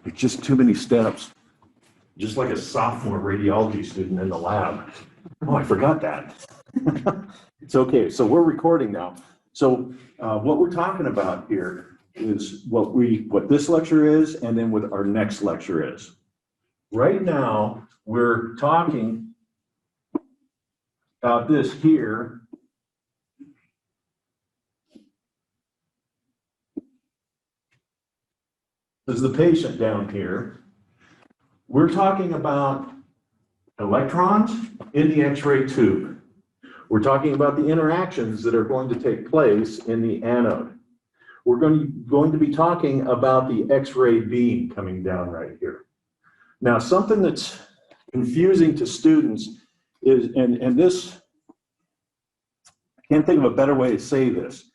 It's just too many steps. Just like a sophomore radiology student in the lab. Oh, I forgot that. It's okay, so we're recording now. So what we're talking about here is what this lecture is, and then what our next lecture is. Right now, we're talking about this here. This is the patient down here. We're talking about electrons in the X-ray tube. We're talking about the interactions that are going to take place in the anode. We're going to be talking about the X-ray beam coming down right here. Now, something that's confusing to students is, and this, I can't think of a better way to say this.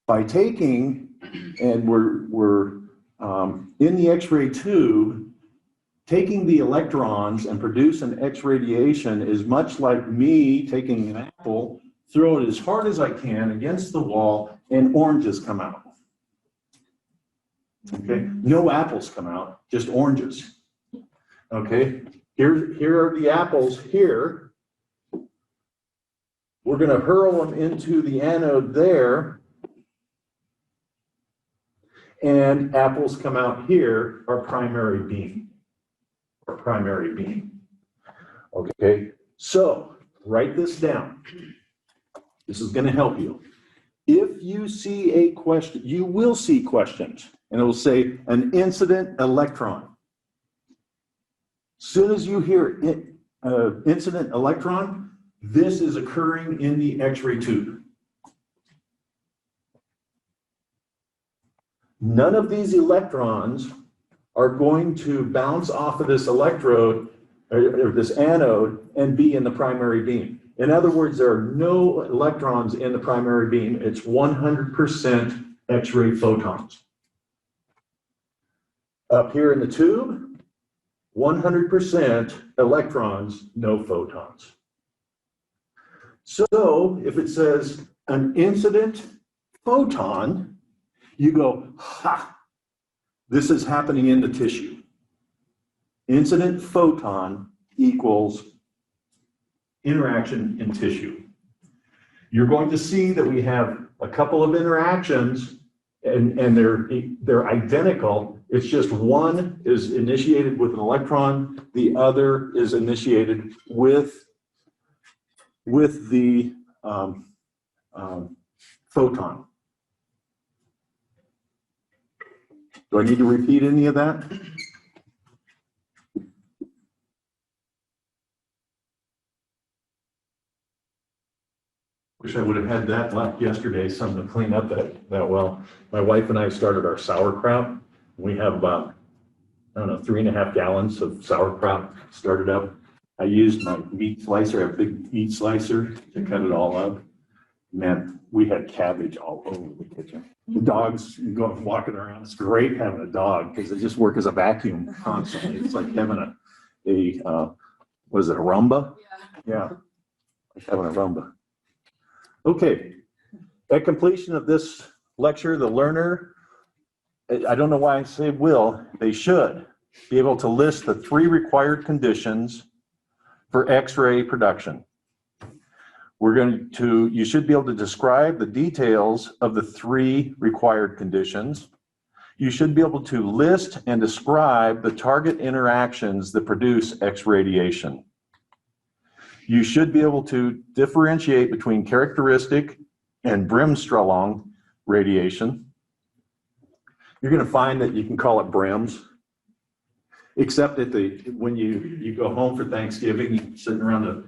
By taking, and we're in the X-ray tube, taking the electrons and produce an X radiation is much like me taking an apple, throw it as hard as I can against the wall, and oranges come out. Okay, no apples come out, just oranges. Okay, here are the apples here. We're going to hurl them into the anode there, and apples come out here, our primary beam. Primary beam. Okay, so write this down. This is going to help you. If you see a question, you will see questions, and it will say an incident electron. Soon as you hear incident electron, this is occurring in the X-ray tube. None of these electrons are going to bounce off of this electrode or this anode and be in the primary beam. In other words, there are no electrons in the primary beam. It's 100% X-ray photons. Up here in the tube, 100% electrons, no photons. So if it says an incident photon, you go, ha! This is happening in the tissue. Incident photon equals interaction in tissue. You're going to see that we have a couple of interactions and they're identical. It's just one is initiated with an electron, the other is initiated with the photon. Do I need to repeat any of that? Wish I would have had that left yesterday, something to clean up that well. My wife and I started our sauerkraut. We have about, I don't know, 3.5 gallons of sauerkraut started up. I used my meat slicer, a big meat slicer, to cut it all up. Man, we had cabbage all over the kitchen. The dogs walking around. It's great having a dog because they just work as a vacuum constantly. It's like having what is it, a Roomba? Yeah, like having a Roomba. Okay, at completion of this lecture, the learner, I don't know why I say will, they should be able to list the 3 required conditions for X-ray production. You should be able to describe the details of the 3 required conditions. You should be able to list and describe the target interactions that produce X radiation. You should be able to differentiate between characteristic and Bremsstrahlung radiation. You're going to find that you can call it Brems, except at when you go home for Thanksgiving, you're sitting around the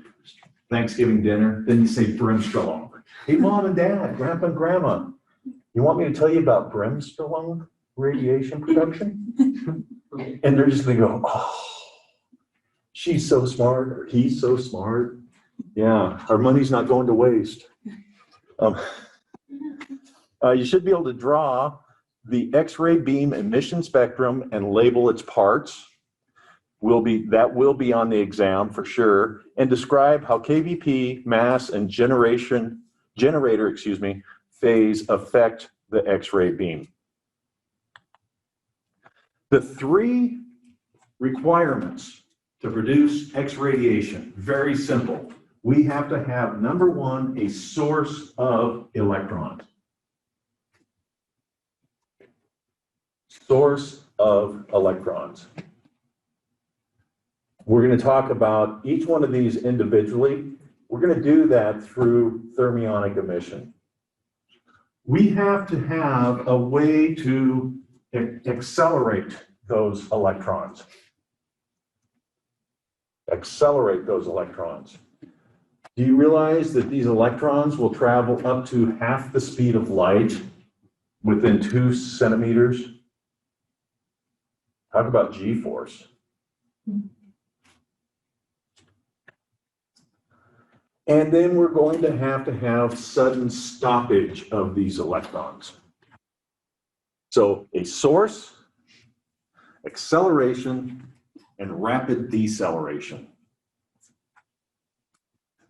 Thanksgiving dinner, then you say Bremsstrahlung. Hey, Mom and Dad, Grandpa and Grandma, you want me to tell you about Bremsstrahlung radiation production? And they're just going to go, oh, she's so smart, or he's so smart. Yeah, our money's not going to waste. You should be able to draw the X-ray beam emission spectrum and label its parts. That will be on the exam for sure, and describe how KVP, mass, and generator phase affect the X-ray beam. The three requirements to produce X radiation, very simple. We have to have, number one, a source of electrons. Source of electrons. We're going to talk about each one of these individually. We're going to do that through thermionic emission. We have to have a way to accelerate those electrons. Accelerate those electrons. Do you realize that these electrons will travel up to half the speed of light within 2 centimeters? Talk about G-force. And then we're going to have sudden stoppage of these electrons. So a source, acceleration, and rapid deceleration.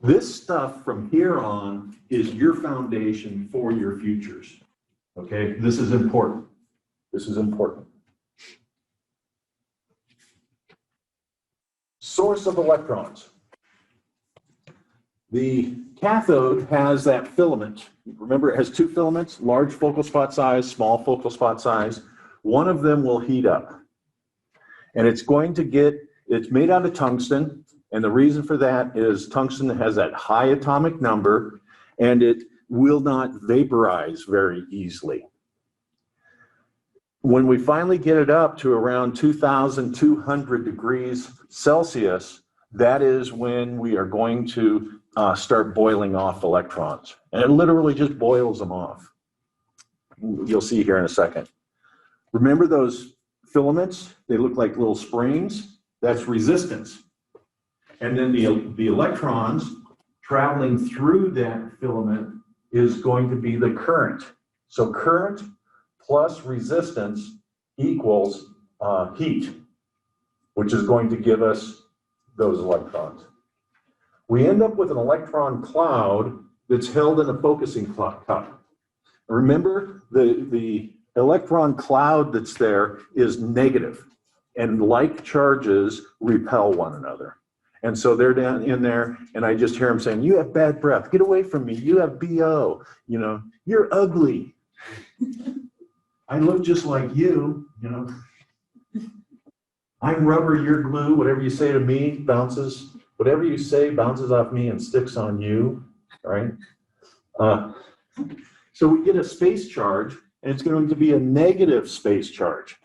This stuff from here on is your foundation for your futures. Okay, this is important. This is important. Source of electrons. The cathode has that filament. Remember, it has 2 filaments, large focal spot size, small focal spot size. One of them will heat up. And it's made out of tungsten. And the reason for that is tungsten has that high atomic number and it will not vaporize very easily. When we finally get it up to around 2,200 degrees Celsius, that is when we are going to start boiling off electrons. And it literally just boils them off. You'll see here in a second. Remember those filaments? They look like little springs. That's resistance. And then the electrons traveling through that filament is going to be the current. So current plus resistance equals heat, which is going to give us those electrons. We end up with an electron cloud that's held in a focusing cup. Remember, the electron cloud that's there is negative, and like charges repel one another. And so they're down in there, and I just hear them saying, "You have bad breath. Get away from me. You have BO. You know, you're ugly. I look just like you. You know, I'm rubber. You're glue. Whatever you say to me bounces. Whatever you say bounces off me and sticks on you." Right? So we get a space charge, and it's going to be a negative space charge.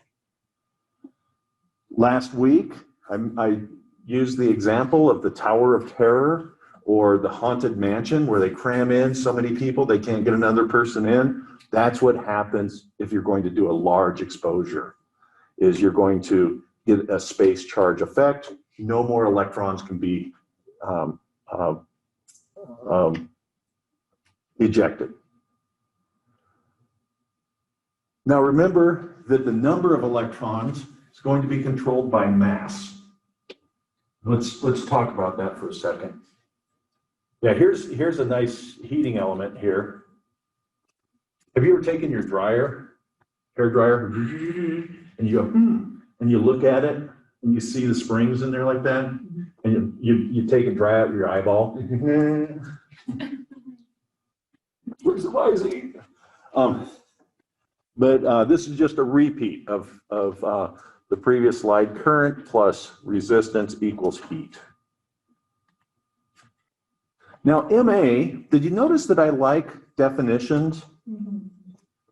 Last week, I used the example of the Tower of Terror or the Haunted Mansion where they cram in so many people they can't get another person in. That's what happens if you're going to do a large exposure, is you're going to get a space charge effect. No more electrons can be ejected. Now remember that the number of electrons is going to be controlled by mass. Let's talk about that for a second. Yeah, here's a nice heating element here. Have you ever taken your hair dryer, and you go, and you look at it, and you see the springs in there like that, and you take and dry out your eyeball. Where's the wisey? But this is just a repeat of the previous slide. Current plus resistance equals heat. Now, MA, did you notice that I like definitions?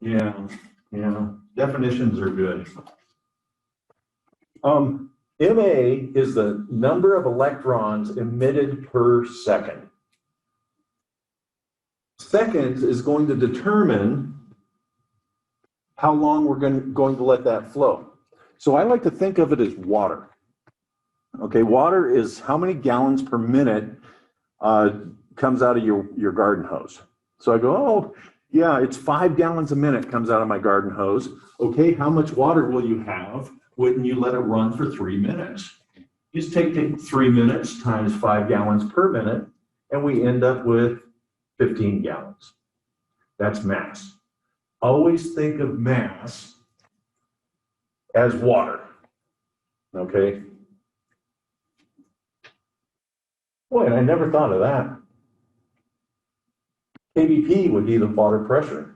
Yeah, definitions are good. MA is the number of electrons emitted per second. Seconds is going to determine how long we're going to let that flow. So I like to think of it as water. Okay, water is how many gallons per minute comes out of your garden hose. So I go, oh, yeah, it's 5 gallons a minute comes out of my garden hose. Okay, how much water will you have when you let it run for 3 minutes? You just take 3 minutes times 5 gallons per minute, and we end up with 15 gallons. That's mass. Always think of mass as water, okay? Boy, and I never thought of that. kVp would be the water pressure,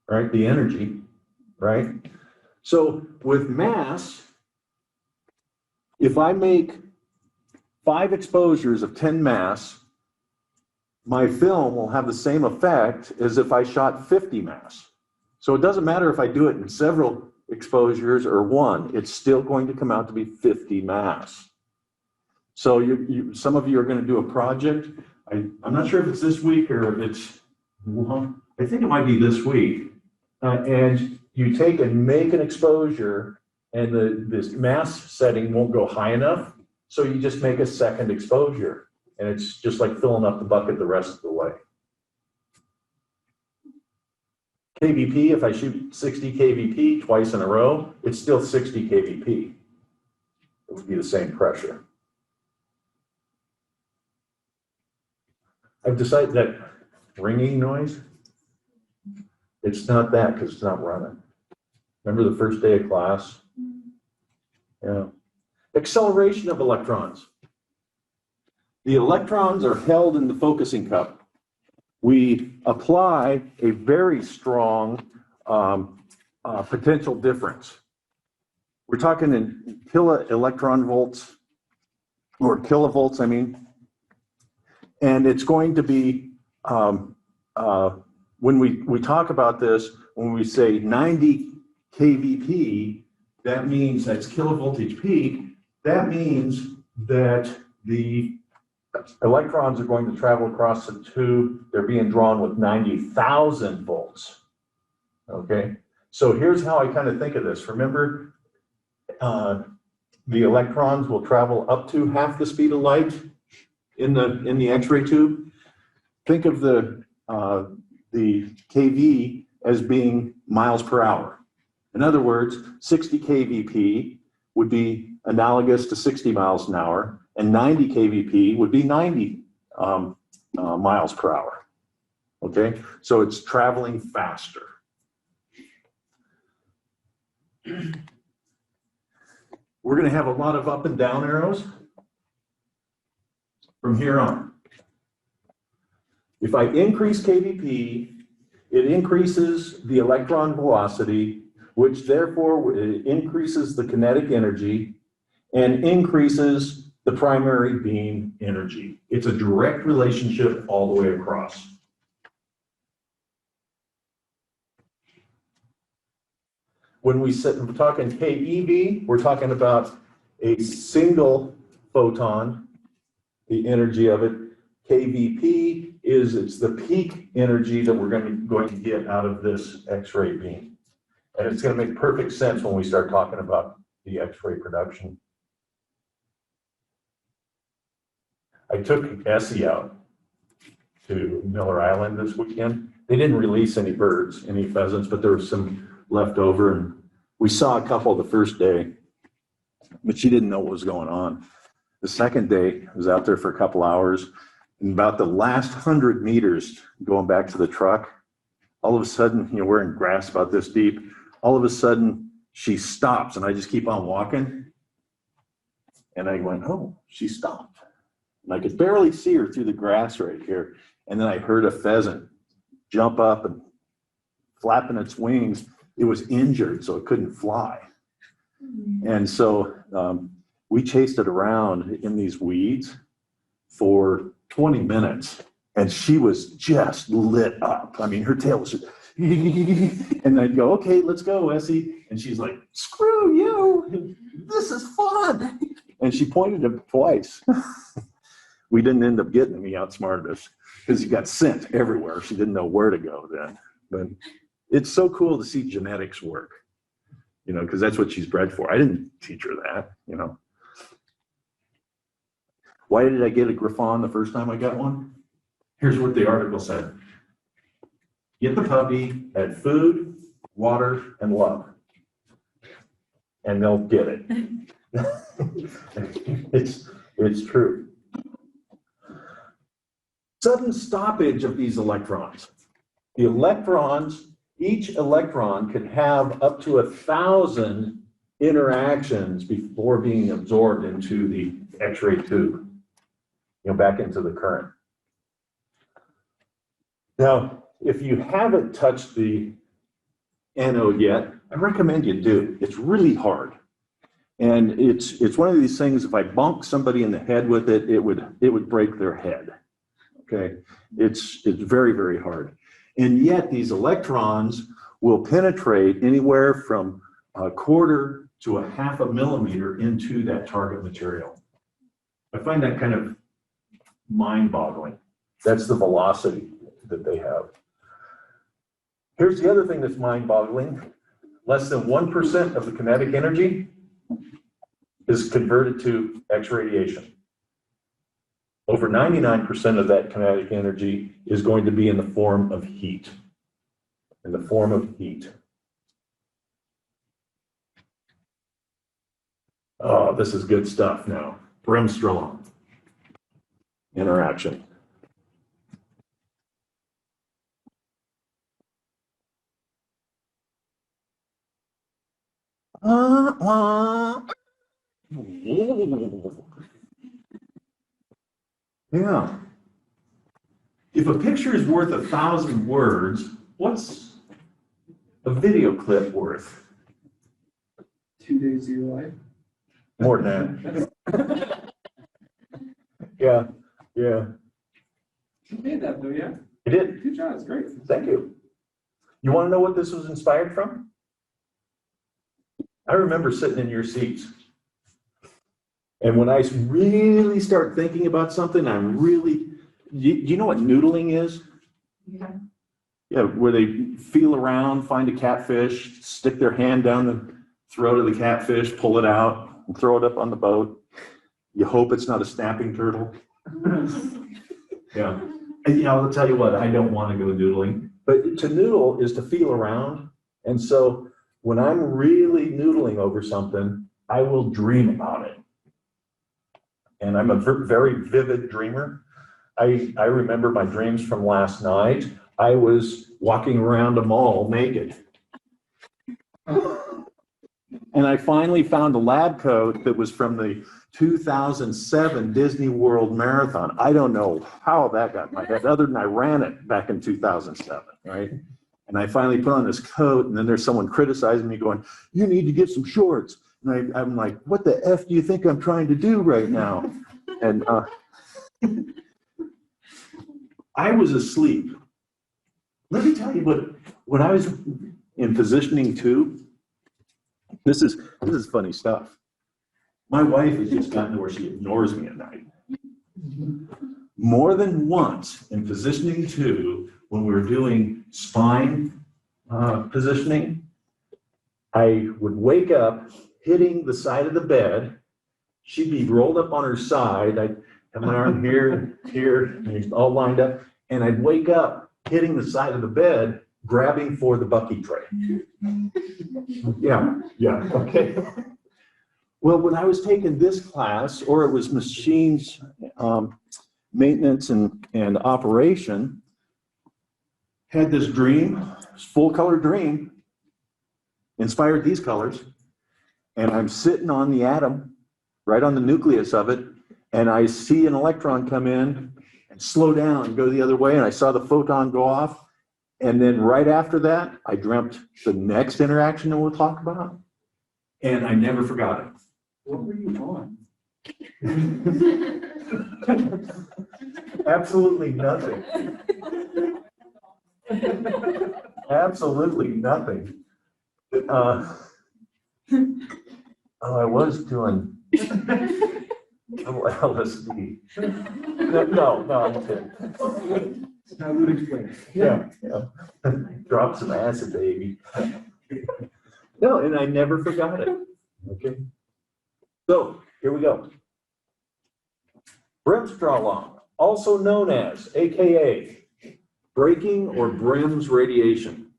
right? The energy, right? So with mass, if I make 5 exposures of 10 mass, my film will have the same effect as if I shot 50 mass. So it doesn't matter if I do it in several exposures or one, it's still going to come out to be 50 mass. So some of you are going to do a project. I'm not sure if it's this week or if it's, well, I think it might be this week. And you take and make an exposure and this mass setting won't go high enough. So you just make a second exposure and it's just like filling up the bucket the rest of the way. kVp, if I shoot 60 kVp twice in a row, it's still 60 kVp. It would be the same pressure. I've decided that ringing noise, it's not that because it's not running. Remember the first day of class? Yeah. Acceleration of electrons. The electrons are held in the focusing cup. We apply a very strong potential difference. We're talking in electron volts, or kilovolts, I mean. And it's going to be, when we talk about this, when we say 90 kVp, that means that's kilovoltage peak. That means that the electrons are going to travel across the tube. They're being drawn with 90,000 volts. Okay, so here's how I kind of think of this. Remember, the electrons will travel up to half the speed of light in the X-ray tube. Think of the kV as being miles per hour. In other words, 60 kVp would be analogous to 60 miles an hour, and 90 kVp would be 90 miles per hour. Okay, so it's traveling faster. We're going to have a lot of up and down arrows from here on. If I increase kVp, it increases the electron velocity, which therefore increases the kinetic energy and increases the primary beam energy. It's a direct relationship all the way across. When we're talking keV, we're talking about a single photon, the energy of it. kVp it's the peak energy that we're going to get out of this X-ray beam. And it's going to make perfect sense when we start talking about the X-ray production. I took Essie out to Miller Island this weekend. They didn't release any birds, any pheasants, but there was some left over, and we saw a couple the first day, but she didn't know what was going on. The second day, I was out there for a couple hours, and about the last 100 meters going back to the truck, all of a sudden, we're in grass about this deep, all of a sudden she stops, and I just keep on walking, and I went, oh, she stopped. And I could barely see her through the grass right here, and then I heard a pheasant jump up and flapping its wings. It was injured, so it couldn't fly. And so we chased it around in these weeds for 20 minutes, and she was just lit up. I mean, her tail was just, and I'd go, okay, let's go, Essie. And she's like, screw you, this is fun. And she pointed him twice. We didn't end up getting him. He outsmarted us because he got sent everywhere. She didn't know where to go then. But it's so cool to see genetics work, because that's what she's bred for. I didn't teach her that, Why did I get a Griffon the first time I got one? Here's what the article said. Get the puppy at food, water, and love. And they'll get it. It's true. Sudden stoppage of these electrons. The electrons each electron could have up to 1,000 interactions before being absorbed into the X-ray tube, back into the current. Now, if you haven't touched the anode yet, I recommend you do. It's really hard. And it's one of these things, if I bonk somebody in the head with it, it would break their head. Okay? It's very, very hard. And yet these electrons will penetrate anywhere from 1/4 to 1/2 millimeter into that target material. I find that kind of mind-boggling. That's the velocity that they have. Here's the other thing that's mind-boggling. Less than 1% of the kinetic energy is converted to X-radiation. Over 99% of that kinetic energy is going to be in the form of heat. In the form of heat. Oh, this is good stuff now. Bremsstrahlung interaction. Yeah. If a picture is worth 1,000 words, what's a video clip worth? 2 days of your life. More than that. Yeah, yeah. You made that though, yeah? I did. Good job, it's great. Thank you. You want to know what this was inspired from? I remember sitting in your seats. And when I really start thinking about something, I'm really, you know what noodling is? Yeah. Yeah, where they feel around, find a catfish, stick their hand down the throat of the catfish, pull it out, and throw it up on the boat. You hope it's not a snapping turtle. Yeah. And I'll tell you what, I don't want to go noodling. But to noodle is to feel around. And so when I'm really noodling over something, I will dream about it. And I'm a very vivid dreamer. I remember my dreams from last night. I was walking around a mall naked. And I finally found a lab coat that was from the 2007 Disney World Marathon. I don't know how that got in my head, other than I ran it back in 2007, right? And I finally put on this coat, and then there's someone criticizing me going, "You need to get some shorts." And I'm like, "What the F do you think I'm trying to do right now?" And I was asleep. Let me tell you when I was in positioning 2, this is funny stuff. My wife has just gotten to where she ignores me at night. More than once in positioning 2, when we were doing spine positioning, I would wake up hitting the side of the bed. She'd be rolled up on her side. I'd have my arm here, here, and it's all lined up. And I'd wake up hitting the side of the bed, grabbing for the bucky tray. Yeah, okay. Well, when I was taking this class, or it was machines maintenance and operation, had this dream, full color dream, inspired these colors, and I'm sitting on the atom, right on the nucleus of it, and I see an electron come in and slow down and go the other way, and I saw the photon go off, and then right after that, I dreamt the next interaction that we'll talk about, and I never forgot it. What were you on? Absolutely nothing. Absolutely nothing. I was doing LSD. No, I'm kidding. I would explain. Yeah. Drop some acid, baby. No, and I never forgot it. Okay. So here we go. Bremsstrahlung, also known as, AKA, breaking or Brem's radiation.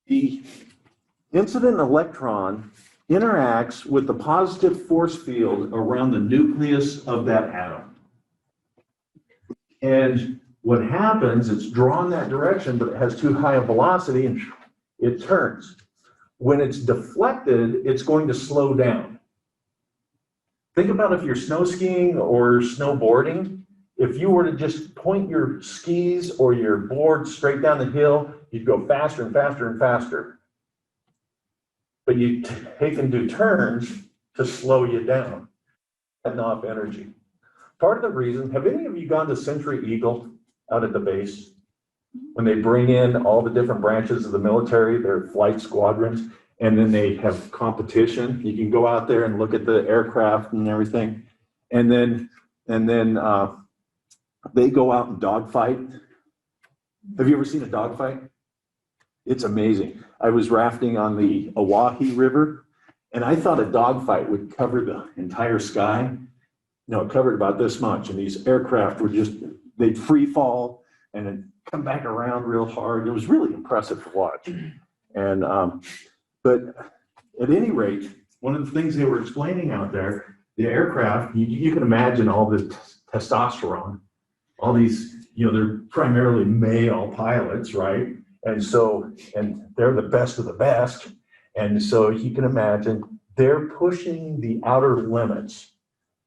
The incident electron interacts with the positive force field around the nucleus of that atom. And What happens, it's drawn that direction, but it has too high a velocity and it turns. When it's deflected, it's going to slow down. Think about if you're snow skiing or snowboarding. If you were to just point your skis or your board straight down the hill, you'd go faster and faster and faster. But you take and do turns to slow you down, cutting off energy. Part of the reason, have any of you gone to Century Eagle out at the base? When they bring in all the different branches of the military, their flight squadrons, and then they have competition. You can go out there and look at the aircraft and everything. And then they go out and dogfight. Have you ever seen a dogfight? It's amazing. I was rafting on the Oahe River, and I thought a dogfight would cover the entire sky. No, it covered about this much, and these aircraft were just, they'd free fall and then come back around real hard. It was really impressive to watch. And, but at any rate, one of the things they were explaining out there, the aircraft, you can imagine all this testosterone, all these, they're primarily male pilots, right? And so, and they're the best of the best. And so you can imagine they're pushing the outer limits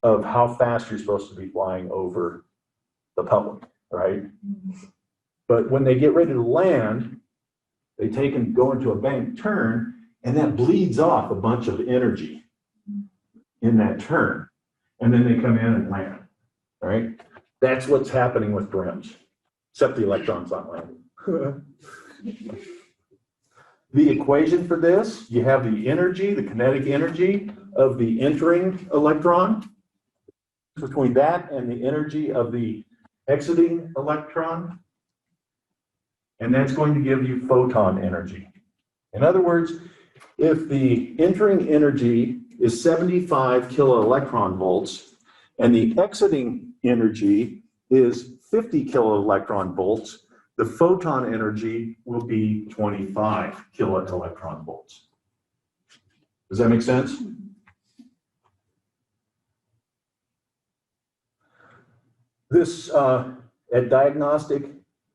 of how fast you're supposed to be flying over the public, right? But when they get ready to land, they take and go into a bank turn, and that bleeds off a bunch of energy in that turn. And then they come in and land, right? That's what's happening with brims, except the electron's not landing. The equation for this, you have the energy, the kinetic energy of the entering electron. Between that and the energy of the exiting electron, and that's going to give you photon energy. In other words, if the entering energy is 75 kiloelectron volts and the exiting energy is 50 kiloelectron volts, the photon energy will be 25 kiloelectron volts. Does that make sense? This, at diagnostic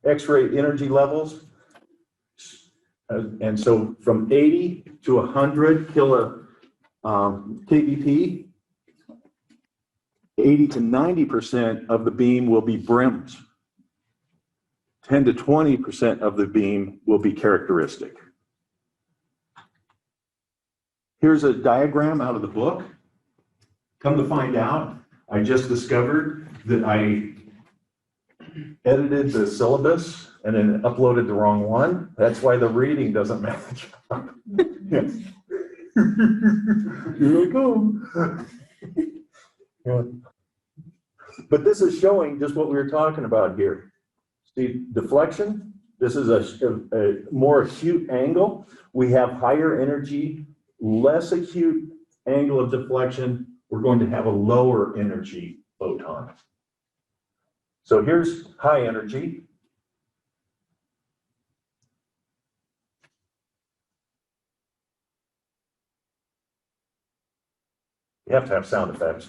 X-ray energy levels, and so from 80 to 100 keV, 80 to 90% of the beam will be brims. 10 to 20% of the beam will be characteristic. Here's a diagram out of the book. Come to find out, I just discovered that I edited the syllabus and then uploaded the wrong one. That's why the reading doesn't match up. Yes. Here I go. Yeah. But this is showing just what we were talking about here. See, deflection, this is a more acute angle. We have higher energy, less acute angle of deflection. We're going to have a lower energy photon. So here's high energy. You have to have sound effects.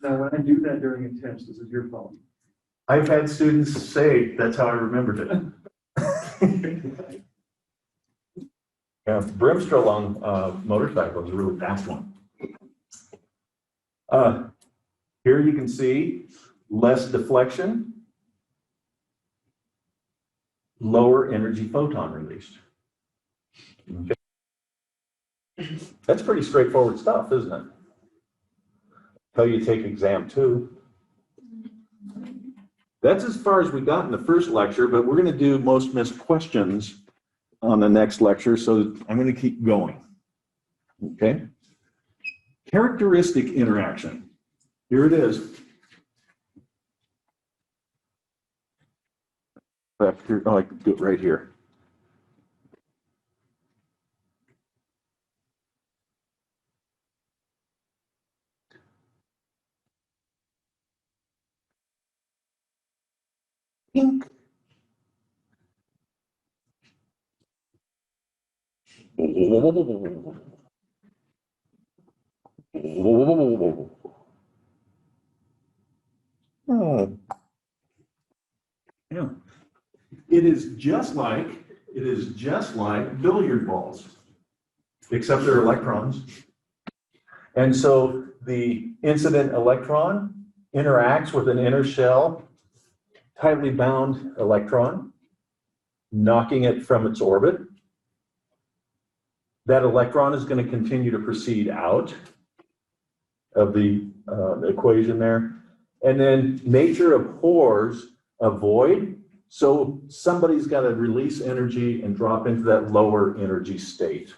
Now, when I do that during a test, this is your fault. I've had students say that's how I remembered it. Yeah, Brimstroll on motorcycle is a really fast one. Here you can see less deflection, lower energy photon released. Okay. That's pretty straightforward stuff, isn't it? Until you take exam 2. That's as far as we got in the first lecture, but we're going to do most missed questions on the next lecture, so I'm going to keep going. Okay? Characteristic interaction. Here it is. Back here, oh, I can do it right here. Pink. Yeah. It is just like billiard balls, except they're electrons. And so the incident electron interacts with an inner shell tightly bound electron, knocking it from its orbit. That electron is going to continue to proceed out of the equation there. And then nature abhors a void, so somebody's got to release energy and drop into that lower energy state.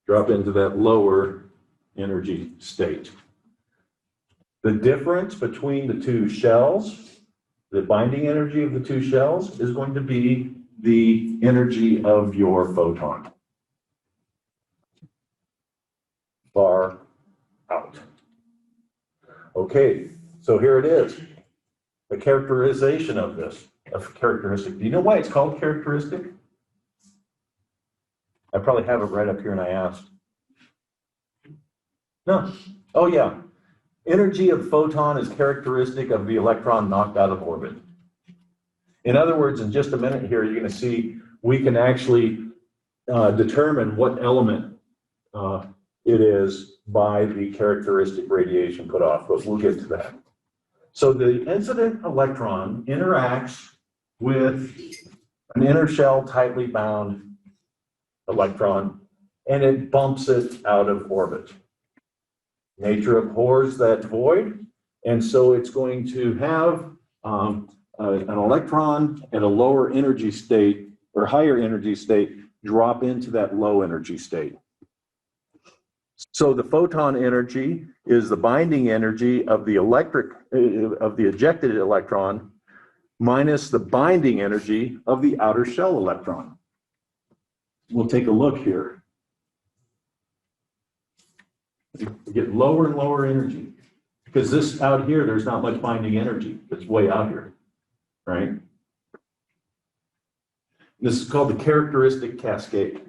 Drop into that lower energy state. The difference between the two shells, the binding energy of the two shells, is going to be the energy of your photon. Far out. Okay, so here it is. The characterization of this, a characteristic. Do you know why it's called characteristic? I probably have it right up here and I asked. No. Oh yeah. Energy of photon is characteristic of the electron knocked out of orbit. In other words, in just a minute here, you're going to see we can actually determine what element it is by the characteristic radiation put off, but we'll get to that. So the incident electron interacts with an inner shell tightly bound electron, and it bumps it out of orbit. Nature abhors that void, and so it's going to have an electron at a lower energy state or higher energy state drop into that low energy state. So the photon energy is the binding energy of the ejected electron minus the binding energy of the outer shell electron. We'll take a look here. We get lower and lower energy because this out here, there's not much binding energy. It's way out here, right? This is called the characteristic cascade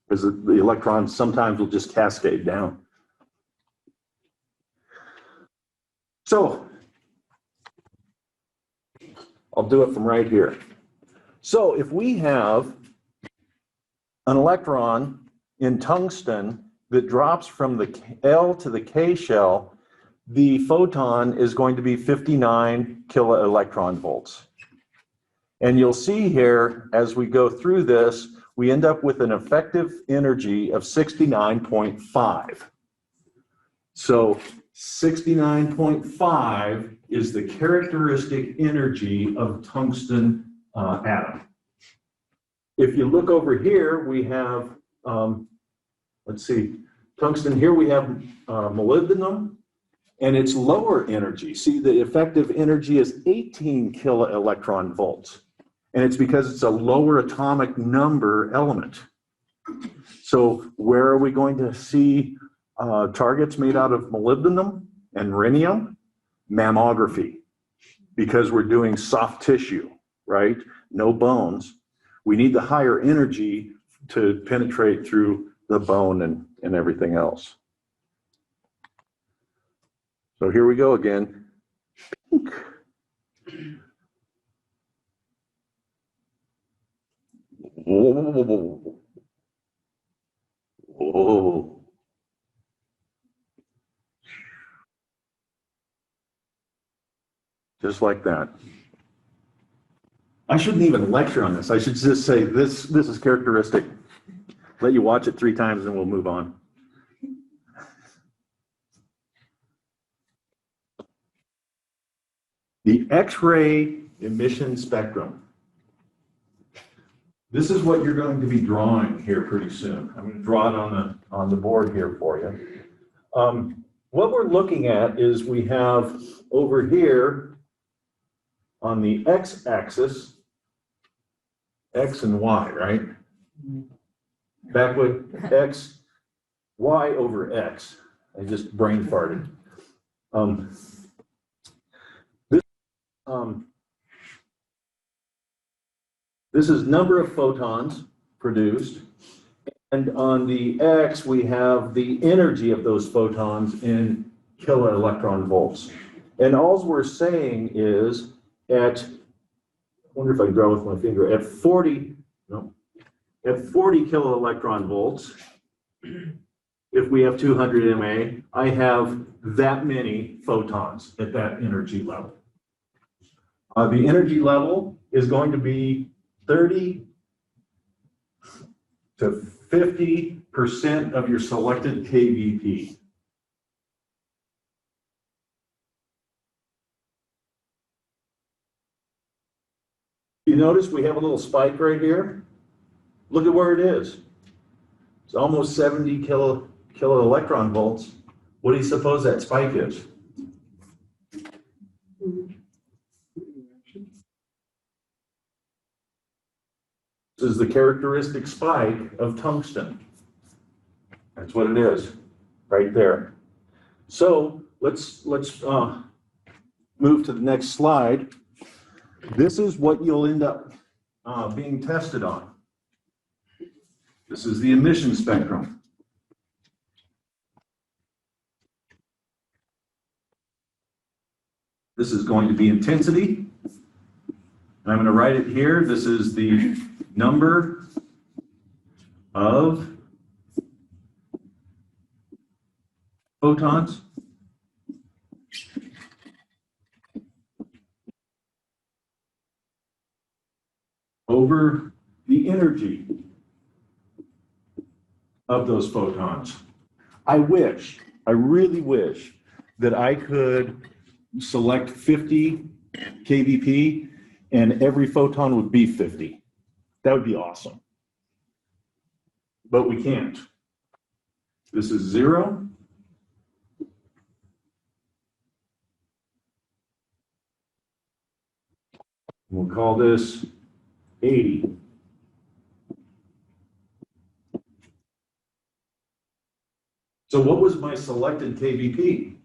because the electrons sometimes will just cascade down. So I'll do it from right here. So if we have an electron in tungsten that drops from the L to the K shell, the photon is going to be 59 kiloelectron volts. And you'll see here, as we go through this, we end up with an effective energy of 69.5. So 69.5 is the characteristic energy of tungsten atom. If you look over here, we have, let's see, tungsten. Here we have molybdenum, and it's lower energy. See, the effective energy is 18 kiloelectron volts, and it's because it's a lower atomic number element. So where are we going to see targets made out of molybdenum and rhenium? Mammography, because we're doing soft tissue, right? No bones. We need the higher energy to penetrate through the bone and everything else. So here we go again. Whoa. Whoa. Just like that. I shouldn't even lecture on this. I should just say this is characteristic. Let you watch it 3 times and we'll move on. The X-ray emission spectrum. This is what you're going to be drawing here pretty soon. I'm going to draw it on the board here for you. What we're looking at is we have over here on the x-axis, x and y, right? Back with x, y over x. I just brain farted. This is number of photons produced. And on the X, we have the energy of those photons in kiloelectron volts. And all we're saying is I wonder if I can draw with my finger, at 40 kiloelectron volts, if we have 200 MA, I have that many photons at that energy level. The energy level is going to be 30 to 50% of your selected kVp. You notice we have a little spike right here? Look at where it is. It's almost 70 kiloelectron volts. What do you suppose that spike is? This is the characteristic spike of tungsten. That's what it is, right there. So let's move to the next slide. This is what you'll end up being tested on. This is the emission spectrum. This is going to be intensity. I'm going to write it here. This is the number of photons over the energy of those photons. I really wish that I could select 50 kVp and every photon would be 50. That would be awesome. But we can't. This is 0. We'll call this 80. So what was my selected kVp?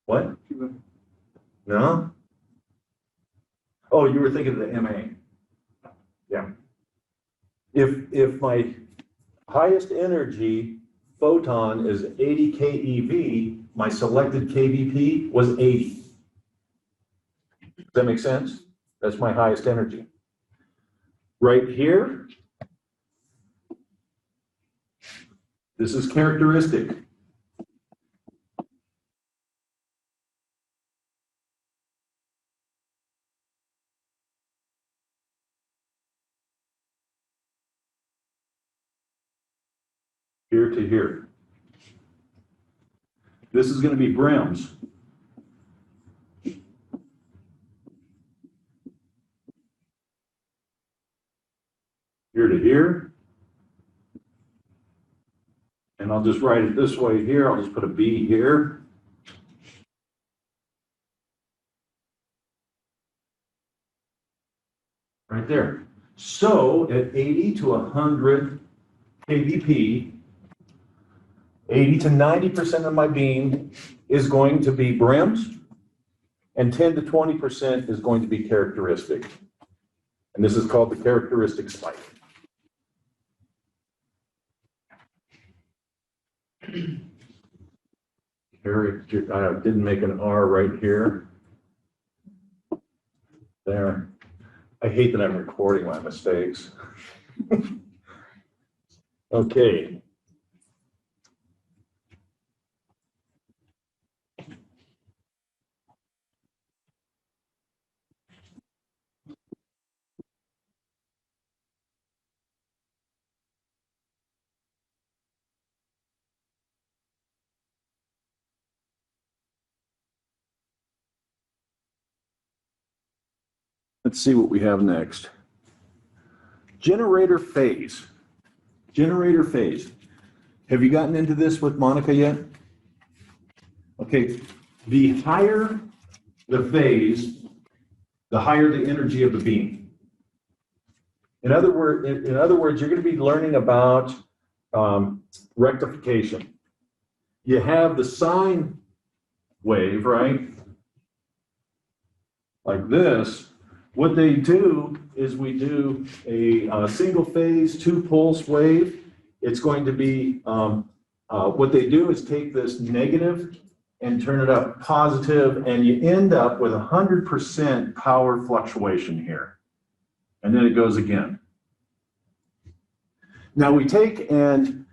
What? No? Oh, you were thinking of the MA. Yeah. If my highest energy photon is 80 keV, my selected kVp was 80. Does that make sense? That's my highest energy. Right here, this is characteristic. Here to here. This is going to be Brem's. Here to here. And I'll just write it this way here. I'll just put a B here. Right there. So at 80 to 100 kVp, 80 to 90% of my beam is going to be Brem's, and 10 to 20% is going to be characteristic. And this is called the characteristic spike. I didn't make an R right here. There. I hate that I'm recording my mistakes. Okay. Let's see what we have next. Generator phase. Generator phase. Have you gotten into this with Monica yet? Okay, the higher the phase, the higher the energy of the beam. In other words, you're going to be learning about rectification. You have the sine wave, right? Like this. what they do is we do a single phase, 2-pulse wave. It's going to be, what they do is take this negative and turn it up positive, and you end up with 100% power fluctuation here. And then it goes again. Now we take, and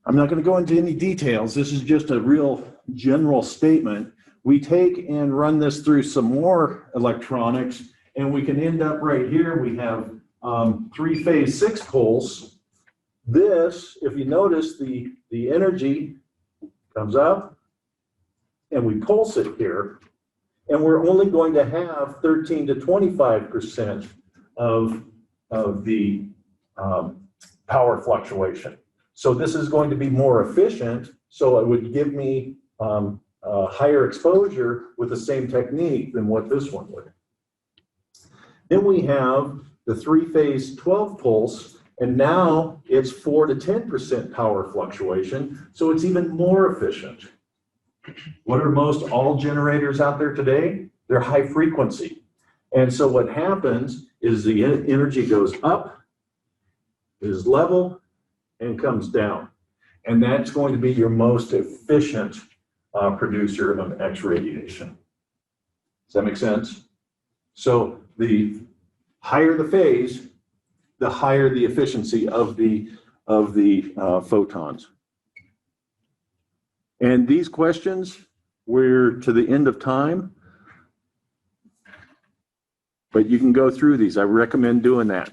I'm not going to go into any details, this is just a real general statement. We take and run this through some more electronics, and we can end up right here. We have 3-phase 6-pulse. This, if you notice, the energy comes up, and we pulse it here, and we're only going to have 13 to 25% of the power fluctuation. So this is going to be more efficient, so it would give me higher exposure with the same technique than what this one would. Then we have the 3-phase 12-pulse, and now it's 4 to 10% power fluctuation, so it's even more efficient. What are most all generators out there today? They're high frequency. And so what happens is the energy goes up, is level, and comes down. And that's going to be your most efficient producer of X radiation. Does that make sense? So the higher the phase, the higher the efficiency of the photons. And these questions, we're to the end of time, but you can go through these. I recommend doing that.